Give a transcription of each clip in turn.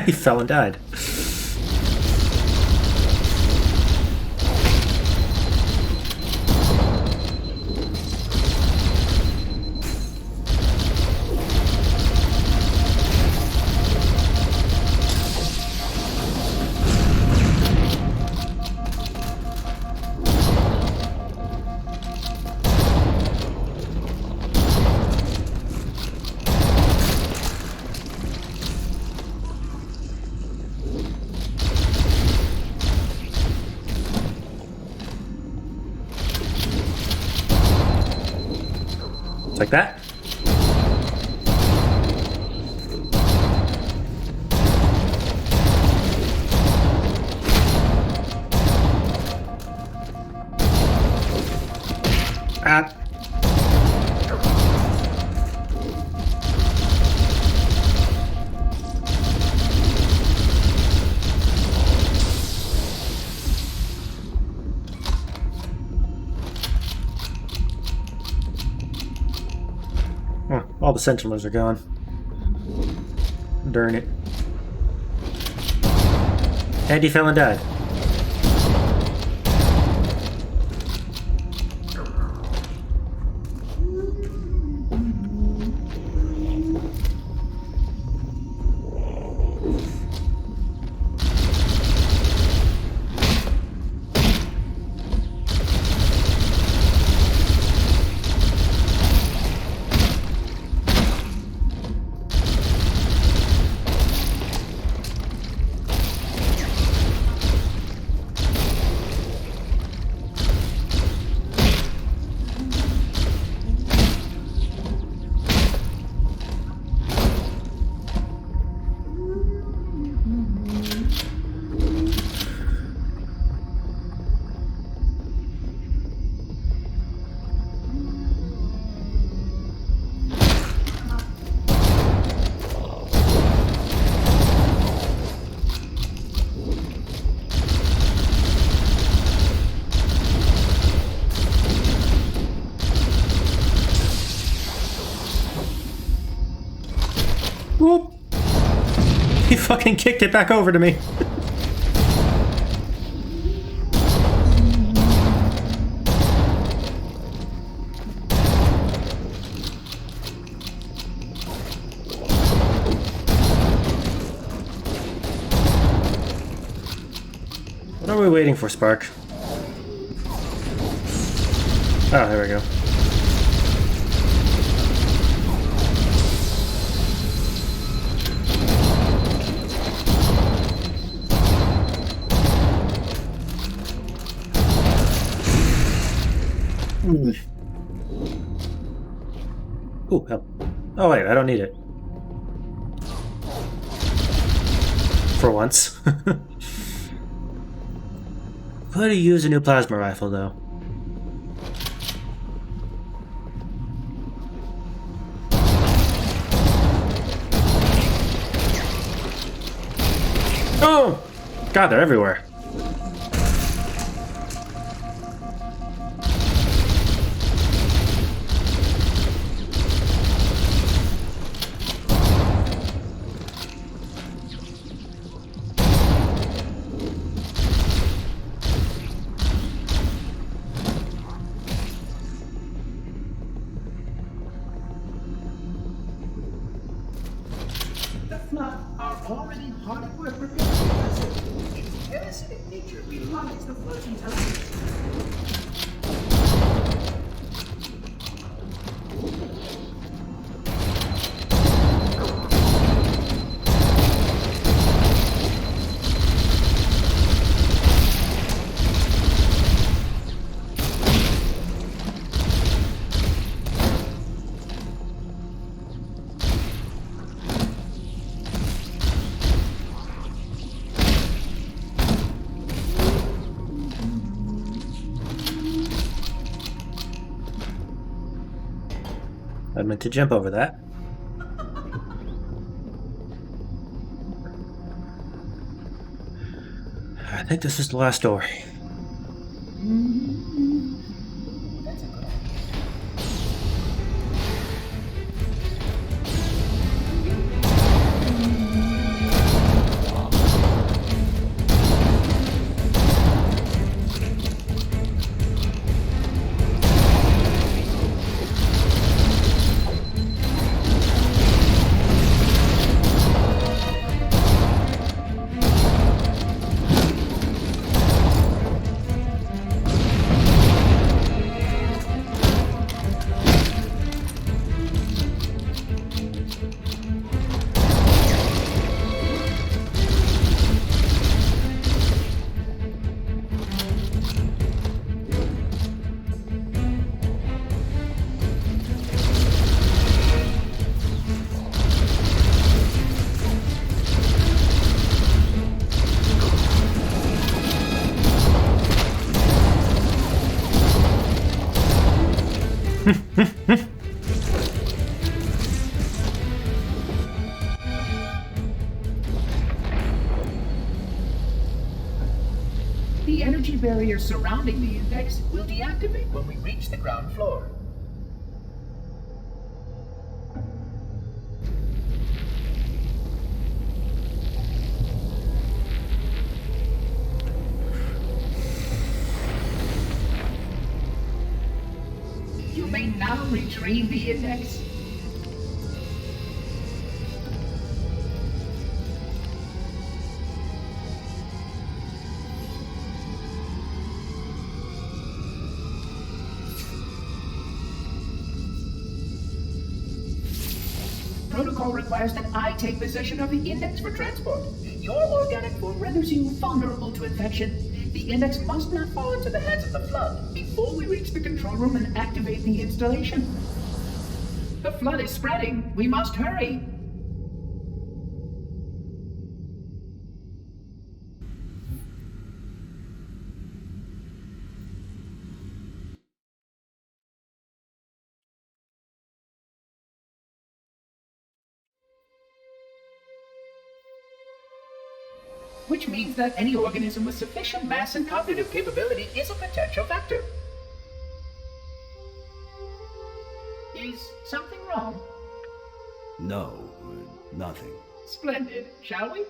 He fell and died. Like that. Ah. All the sentinels are gone. Darn it. And he fell and died. Whoop! He fucking kicked it back over to me. What are we waiting for, Spark? Oh, there we go. Ooh, hell. Oh wait, I don't need it. For once. Could use a new plasma rifle, though. Oh! God, they're everywhere. Already hardware prepared vessel. Its parasitic nature belies the flood's intelligence. I meant to jump over that. I think this is the last door. The energy barrier surrounding the index will deactivate when we reach the ground floor. You may now retrieve the index. Protocol requires that I take possession of the index for transport. Your organic form renders you vulnerable to infection. The index must not fall into the hands of the Flood before we reach the control room and activate the installation. The Flood is spreading. We must hurry. Which means that any organism with sufficient mass and cognitive capability is a potential vector. Is something wrong? No, nothing. Splendid, shall we?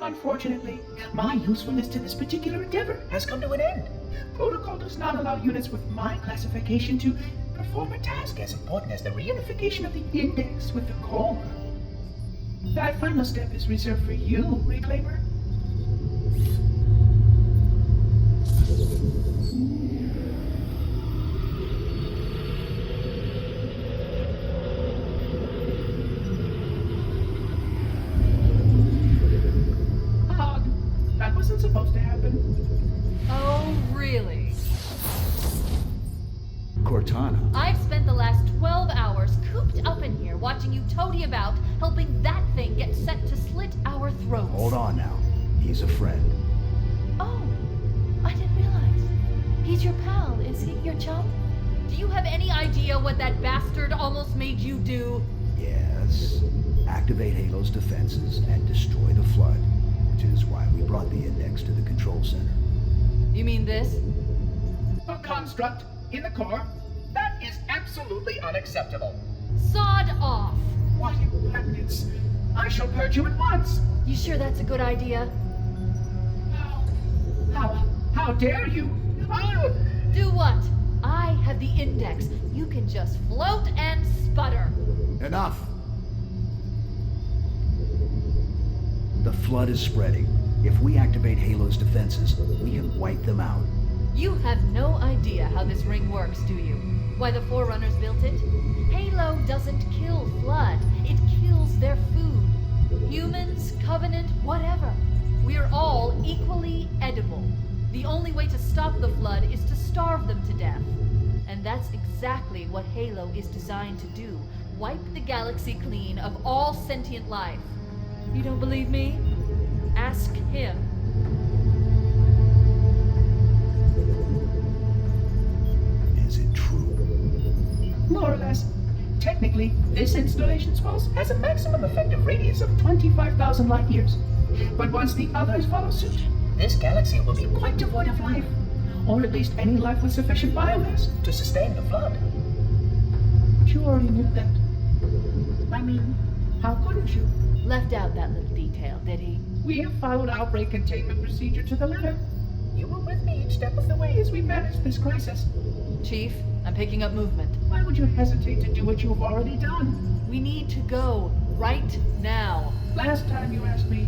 Unfortunately, my usefulness to this particular endeavor has come to an end. Protocol does not allow units with my classification to perform a task as important as the reunification of the index with the core. That final step is reserved for you, Reclaimer. That wasn't supposed to happen. Oh, really? Cortana. I've spent the last 12 hours cooped up in here watching you toady about, helping that thing get set to slit our throats. Hold on now. He's a friend. Oh, I didn't realize. He's your pal, is he? Your chum? Do you have any idea what that bastard almost made you do? Yes. Activate Halo's defenses and destroy the Flood, which is why we brought the index to the control center. You mean this? A construct in the core? That is absolutely unacceptable. Sod off! What impertinence! I shall purge you at once! You sure that's a good idea? How dare you? Oh! Do what? I have the index. You can just float and sputter. Enough! The Flood is spreading. If we activate Halo's defenses, we can wipe them out. You have no idea how this ring works, do you? Why the Forerunners built it? Halo doesn't kill Flood. It kills their food. Humans, Covenant, whatever. We're all equally edible. The only way to stop the Flood is to starve them to death. And that's exactly what Halo is designed to do. Wipe the galaxy clean of all sentient life. You don't believe me? Ask him. Is it true? More or less. Technically, this installation's pulse has a maximum effective radius of 25,000 light years. But once the others follow suit, this galaxy will be quite devoid of life. Or at least any life with sufficient biomass to sustain the Flood. But you already knew that. I mean, how couldn't you? Left out that little detail, did he? We have followed outbreak containment procedure to the letter. You were with me each step of the way as we managed this crisis. Chief, I'm picking up movement. Why would you hesitate to do what you've already done? We need to go right now. Last time you asked me,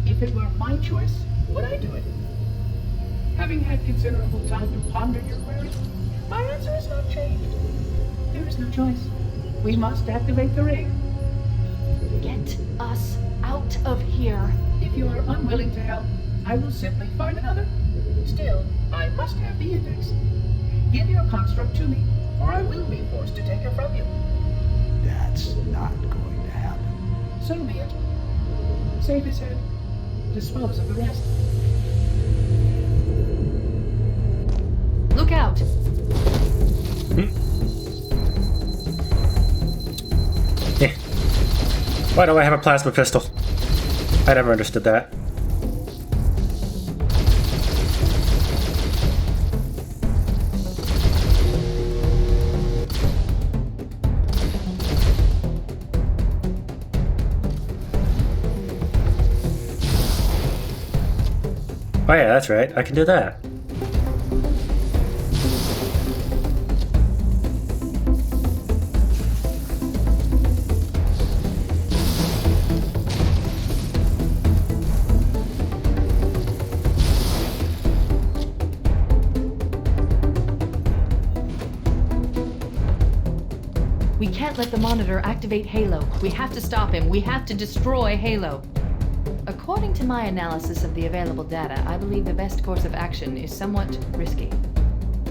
if it were my choice, would I do it? Having had considerable time to ponder your query, my answer has not changed. There is no choice. We must activate the ring. Get us out of here. If you are unwilling to help, I will simply find another. Still, I must have the index. Give your construct to me, or I will be forced to take it from you. That's not going to happen. So be it. Save his head. Dispose of the rest. Look out! Eh. Why do I have a plasma pistol? I never understood that. Oh yeah, that's right. I can do that. We can't let the monitor activate Halo. We have to stop him. We have to destroy Halo. According to my analysis of the available data, I believe the best course of action is somewhat risky.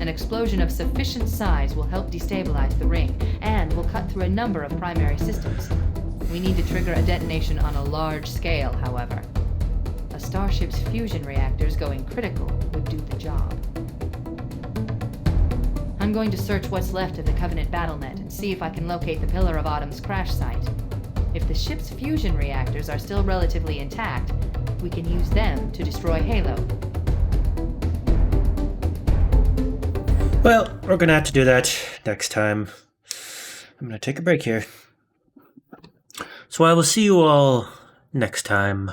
An explosion of sufficient size will help destabilize the ring, and will cut through a number of primary systems. We need to trigger a detonation on a large scale, however. A starship's fusion reactors going critical would do the job. I'm going to search what's left of the Covenant BattleNet and see if I can locate the Pillar of Autumn's crash site. If the ship's fusion reactors are still relatively intact, we can use them to destroy Halo. Well, we're gonna have to do that next time. I'm gonna take a break here. So I will see you all next time.